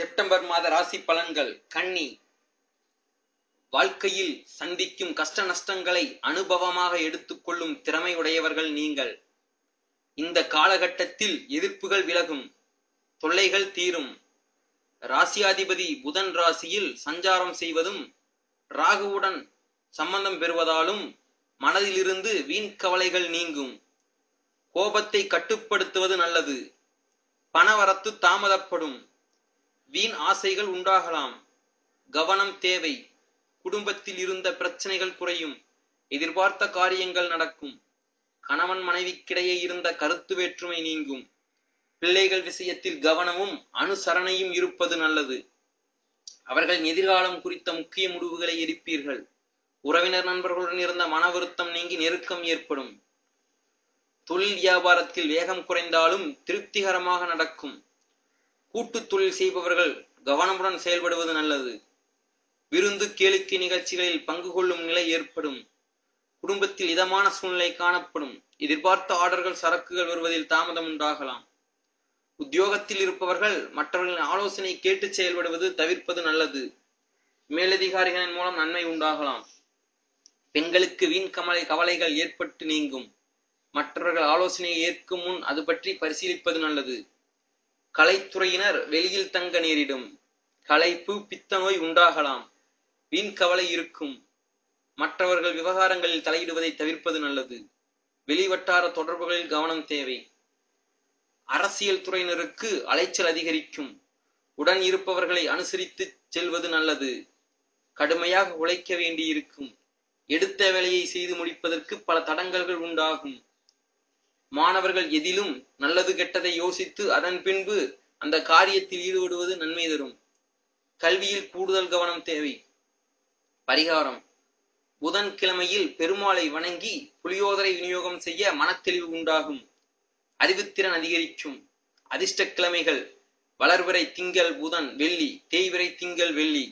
September மாத ராசி பலன்கள். கன்னி. வாழ்க்கையில் சந்திக்கும் கஷ்ட நஷ்டங்களை அனுபவமாக எடுத்துக்கொள்ளும் திறமை உடையவர்கள் நீங்கள். இந்த காலகட்டத்தில் எதிர்ப்புகள் விலகும், தொல்லைகள் தீரும். ராசியாதிபதி புதன் ராசியில் சஞ்சாரம் செய்வதும் ராகுவுடன் சம்பந்தம் பெறுவதாலும் மனதிலிருந்து வீண் கவலைகள் நீங்கும். கோபத்தை கட்டுப்படுத்துவது நல்லது. பணவரத்து தாமதப்படும். வீண் ஆசைகள் உண்டாகலாம். கவனம் தேவை. குடும்பத்தில் இருந்த பிரச்சனைகள் குறையும். எதிர்பார்த்த காரியங்கள் நடக்கும். கணவன் மனைவிக்கிடையே இருந்த கருத்து வேற்றுமை நீங்கும். பிள்ளைகள் விஷயத்தில் கவனமும் அனுசரணையும் இருப்பது நல்லது. அவர்களின் எதிர்காலம் குறித்த முக்கிய முடிவுகளை எடுப்பீர்கள். உறவினர் நண்பர்களுடன் இருந்த மன வருத்தம் நீங்கி நெருக்கம் ஏற்படும். தொழில் வியாபாரத்தில் வேகம் குறைந்தாலும் திருப்திகரமாக நடக்கும். கூட்டு தொழில் செய்பவர்கள் கவனமுடன் செயல்படுவது நல்லது. விருந்து கேளிக்கை நிகழ்ச்சிகளில் பங்கு கொள்ளும் நிலை ஏற்படும். குடும்பத்தில் இதமான சூழ்நிலை காணப்படும். எதிர்பார்த்த ஆர்டர்கள் சரக்குகள் வருவதில் தாமதம் உண்டாகலாம். உத்தியோகத்தில் இருப்பவர்கள் மற்றவர்களின் ஆலோசனை கேட்டு செயல்படுவது தவிர்ப்பது நல்லது. மேலதிகாரிகளின் மூலம் நன்மை உண்டாகலாம். பெண்களுக்கு வீண் கவலைகள் ஏற்பட்டு நீங்கும். மற்றவர்கள் ஆலோசனையை ஏற்கும் முன் அது பற்றி பரிசீலிப்பது நல்லது. கலைத்துறையினர் வெளியில் தங்க நேரிடும். களைப்பு, பித்த நோய் உண்டாகலாம். வீண் கவலை இருக்கும். மற்றவர்கள் விவகாரங்களில் தலையிடுவதை தவிர்ப்பது நல்லது. வெளிவட்டார தொடர்புகளில் கவனம் தேவை. அரசியல் துறையினருக்கு அலைச்சல் அதிகரிக்கும். உடன் இருப்பவர்களை அனுசரித்து செல்வது நல்லது. கடுமையாக உழைக்க வேண்டியிருக்கும். எடுத்த வேலையை செய்து முடிப்பதற்கு பல தடங்கல்கள் உண்டாகும். மாணவர்கள் எதிலும் நல்லது கெட்டதை யோசித்து அதன் பின்பு அந்த காரியத்தில் ஈடுபடுவது நன்மை தரும். கல்வியில் கூடுதல் கவனம் தேவை. பரிகாரம்: புதன் கிழமையில் பெருமாளை வணங்கி புளியோதரை விநியோகம் செய்ய மனத்தெளிவு உண்டாகும். அறிவுத்திறன் அதிகரிக்கும். அதிர்ஷ்ட கிழமைகள்: வளர்பிறை திங்கள் புதன் வெள்ளி, தேய்பிறை திங்கள் வெள்ளி.